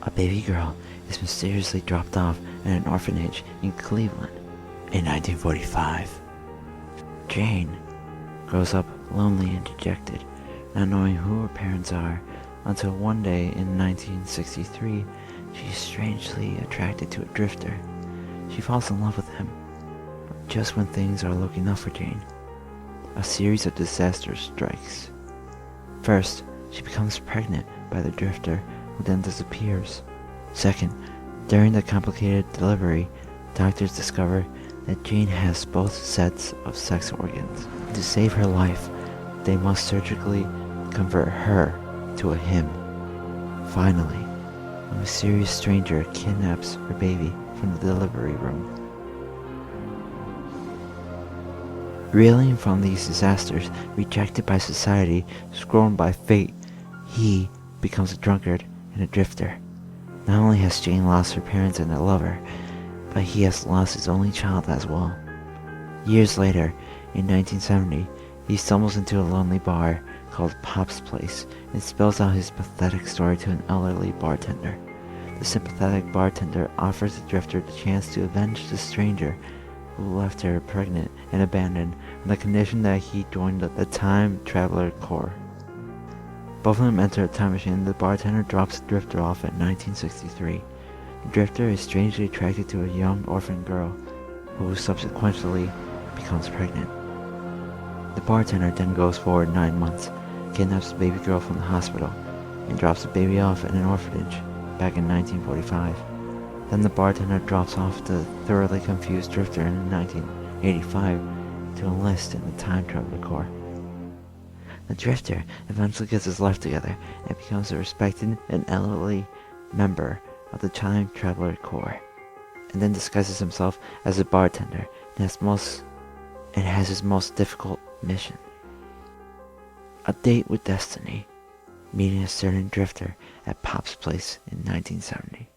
A baby girl is mysteriously dropped off at an orphanage in Cleveland in 1945. Jane grows up lonely and dejected, not knowing who her parents are, until one day in 1963, she is strangely attracted to a drifter. She falls in love with him, just when things are looking up for Jane. A series of disasters strikes. First, she becomes pregnant by the drifter, who then disappears. Second, during the complicated delivery, doctors discover that Jane has both sets of sex organs. To save her life, they must surgically convert her to a him. Finally, a mysterious stranger kidnaps her baby from the delivery room. Reeling from these disasters, rejected by society, scorned by fate, he becomes a drunkard and a drifter. Not only has Jane lost her parents and a lover, but he has lost his only child as well. Years later, in 1970, he stumbles into a lonely bar called Pop's Place and spills out his pathetic story to an elderly bartender. The sympathetic bartender offers the drifter the chance to avenge the stranger who left her pregnant and abandoned on the condition that he joined the Time Traveler Corps. Both of them enter a time machine and the bartender drops the drifter off at 1963. The drifter is strangely attracted to a young orphan girl who subsequently becomes pregnant. The bartender then goes forward 9 months, kidnaps the baby girl from the hospital, and drops the baby off at an orphanage back in 1945. Then the bartender drops off the thoroughly confused drifter in 1985 to enlist in the Time Traveler Corps. The drifter eventually gets his life together and becomes a respected and elderly member of the Time Traveler Corps, and then disguises himself as a bartender and has his most difficult mission: a date with destiny, meeting a certain drifter at Pop's Place in 1970.